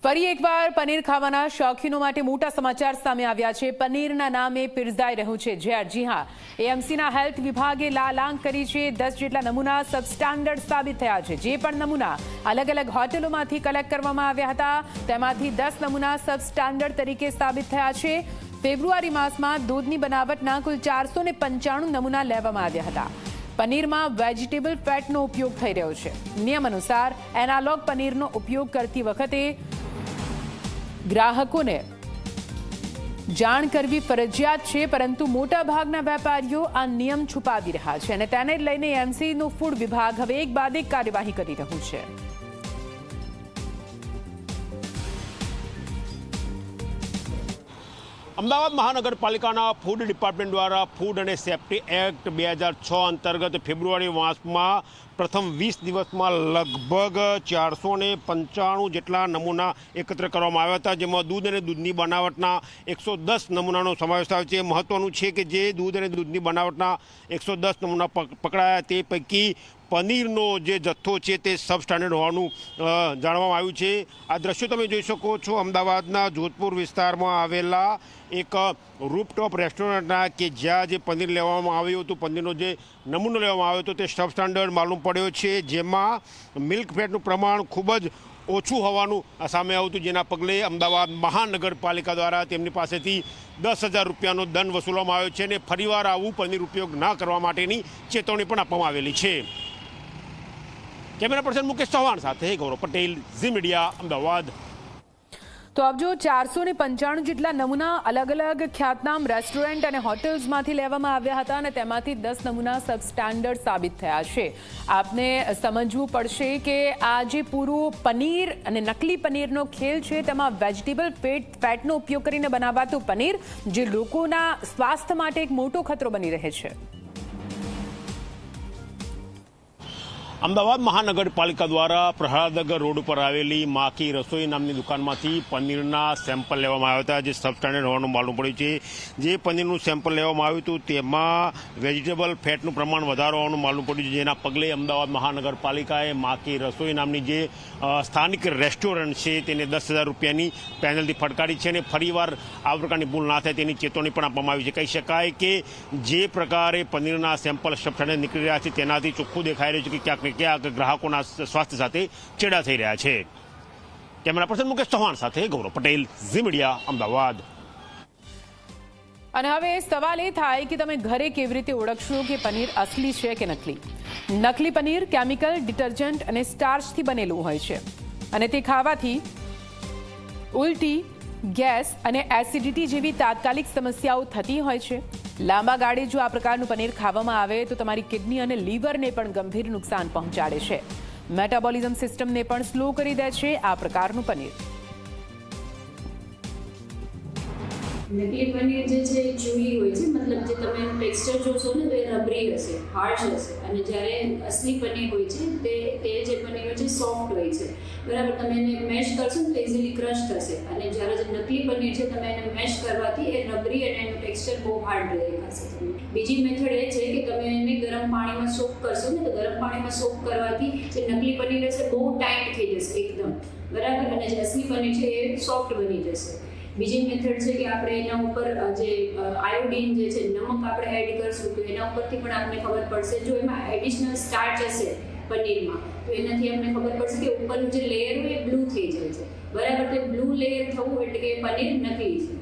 ફરી એકવાર પનીર ખાવાના શોખીનો માટે મોટા સમાચાર સામે આવ્યા છે। પનીરના નામે પીરસાઈ રહ્યું છે ઝેર। જી હા, એએમસીના હેલ્થ વિભાગે લાલાંક કરી છે। 10 જેટલા નમૂના સબસ્ટાન્ડર્ડ સાબિત થયા છે। જે પણ નમૂના અલગ અલગ હોટેલોમાંથી કલેક્ટ કરવામાં આવ્યા હતા તેમાંથી 10 નમૂના સબસ્ટાન્ડર્ડ તરીકે સાબિત થયા છે। ફેબ્રુઆરી માસમાં દૂધની બનાવટના કુલ 495 નમૂના લેવામાં આવ્યા હતા। પનીરમાં વેજીટેબલ ફેટનો ઉપયોગ થઈ રહ્યો છે। નિયમ અનુસાર એનાલોગ પનીરનો ઉપયોગ કરતી વખતે ગ્રાહકોને જાણ કરવી ફરજિયાત છે, પરંતુ મોટાભાગના વેપારીઓ આ નિયમ છુપાવી રહ્યા છે અને તેને લઈને એએમસીનું ફૂડ વિભાગ હવે એક બાદ એક કાર્યવાહી કરી રહ્યું છે। અમદાવાદ મહાનગરપાલિકાના ફૂડ ડિપાર્ટમેન્ટ દ્વારા ફૂડ અને સેફ્ટી એક્ટ 2006 અંતર્ગત ફેબ્રુઆરી માસમાં પ્રથમ 20 દિવસમાં લગભગ 495 જેટલા નમૂના એકત્ર કરવામાં આવ્યા હતા, જેમાં દૂધ અને દૂધની બનાવટના 110 નમૂનાનો સમાવેશ થાય છે। મહત્વનું છે કે જે દૂધ અને દૂધની બનાવટના 110 નમૂના પકડાયા તે પૈકી પનીરનો જે જથ્થો છે તે સબસ્ટાન્ડર્ડ હોવાનું જાણવામાં આવ્યું છે। આ દ્રશ્યો તમે જોઈ શકો છો અમદાવાદના જોધપુર વિસ્તારમાં આવેલા એક રૂપટોપ રેસ્ટોરન્ટના કે જ્યાં જે પનીર લેવામાં આવ્યું હતું, પનીરનો જે નમૂનો લેવામાં આવ્યો હતો તે સબસ્ટાન્ડર્ડ માલુમ પડ્યો છે, જેમાં મિલ્ક ફેટનું પ્રમાણ ખૂબ જ ઓછું હોવાનું સામે આવ્યું હતું, જેના પગલે અમદાવાદ મહાનગરપાલિકા દ્વારા તેમની પાસેથી 10,000 રૂપિયાનો દંડ વસૂલવામાં આવ્યો છે અને ફરીવાર આવું પનીર ઉપયોગ ના કરવા માટેની ચેતવણી પણ આપવામાં આવેલી છે। કેમેરા પર્સન મુકેશ ચૌહાણ સાથે ગૌરવ પટેલ, ઝી મીડિયા, અમદાવાદ। તો આપ જો 495 જેટલા નમૂના અલગ અલગ ખ્યાતનામ રેસ્ટોરન્ટ અને હોટેલ્સમાંથી લેવામાં આવ્યા હતા અને તેમાંથી 10 નમૂના સબસ્ટાન્ડર્ડ સાબિત થયા છે। આપને સમજવું પડશે કે આ જે પૂરું પનીર અને નકલી પનીરનો ખેલ છે તેમાં વેજીટેબલ ફેટનો ઉપયોગ કરીને બનાવાતું પનીર જે લોકોના સ્વાસ્થ્ય માટે એક મોટો ખતરો બની રહે છે। અમદાવાદ મહાનગરપાલિકા દ્વારા પ્રહલાદનગર રોડ પર આવેલી માખી રસોઈ નામની દુકાનમાંથી પનીરના સેમ્પલ લેવામાં આવ્યા હતા, જે સબસ્ટાન્ડર્ડ હોવાનું માલુમ પડ્યું છે। જે પનીરનું સેમ્પલ લેવામાં આવ્યું હતું તેમાં વેજીટેબલ ફેટનું પ્રમાણ વધારે હોવાનું માલુમ પડ્યું છે, જેના પગલે અમદાવાદ મહાનગરપાલિકાએ માખી રસોઈ નામની જે સ્થાનિક રેસ્ટોરન્ટ છે તેને 10,000 રૂપિયાની પેનલ્ટી ફટકારી છે અને ફરીવાર આ પ્રકારની ભૂલ ના થાય તેની ચેતવણી પણ આપવામાં આવી છે। કહી શકાય કે જે પ્રકારે પનીરના સેમ્પલ સબસ્ટાન્ડર્ડ નીકળી રહ્યા છે તેનાથી ચોખ્ખું દેખાઈ રહ્યું છે કે ક્યાંક ગ્રાહકોના સ્વાસ્થ્ય સાથે ચેડા થઈ રહ્યા છે। કેમેરા પર્સન મુકેશ ચૌહાણ સાથે ગૌરવ પટેલ, ઝી મીડિયા, અમદાવાદ। અને હવે સવાલ એ થાય કે તમે ઘરે કેવી રીતે ઓળખશો કે પનીર અસલી છે કે નકલી? નકલી પનીર કેમિકલ, ડિટર્જન્ટ અને સ્ટાર્ચથી બનેલું હોય છે અને તે ખાવાથી ઉલટી, ગેસ અને એસિડિટી જેવી તાત્કાલિક સમસ્યાઓ થતી હોય છે। લાંબા ગાળે જો આ પ્રકારનું પનીર ખાવામાં આવે તો તમારી કિડની અને લીવરને પણ ગંભીર નુકસાન પહોંચાડે છે। મેટાબોલિઝમ સિસ્ટમને પણ સ્લો કરી દે છે આ પ્રકારનું પનીર। નકલી પનીર જે છે એ ચૂઈ હોય છે, મતલબ જે તમે એનું ટેક્સચર જોશો ને તો એ રબરી હશે, હાર્શ હશે, અને જ્યારે અસલી પનીર હોય છે તે જે પનીર હોય છે સોફ્ટ હોય છે, બરાબર। તમે એને મેશ કરશો ને તો ઇઝીલી ક્રશ થશે, અને જ્યારે જે નકલી પનીર છે તમે એને મેશ કરવાથી એ રબરી અને એનું ટેક્સચર બહુ હાર્ડ દેખાશે। બીજી મેથડ એ છે કે તમે એને ગરમ પાણીમાં સોક કરશો ને તો ગરમ પાણીમાં સોક કરવાથી જે નકલી પનીર હશે બહુ ટાઈટ થઈ જશે એકદમ, બરાબર, અને જે અસલી પનીર છે એ સોફ્ટ બની જશે। બીજી મેથડ છે કે આપણે એના ઉપર જે આયોડીન જે છે નમક આપણે એડ કરશું તો એના ઉપરથી પણ આપણને ખબર પડશે। જો એમાં એડિશનલ સ્ટાર્ચ હશે પનીરમાં તો એનાથી આપણને ખબર પડશે કે ઉપરનું જે લેયર હોય એ બ્લુ થઈ જાય છે, બરાબર। તો બ્લુ લેયર થવું એટલે કે પનીર નકલી છે।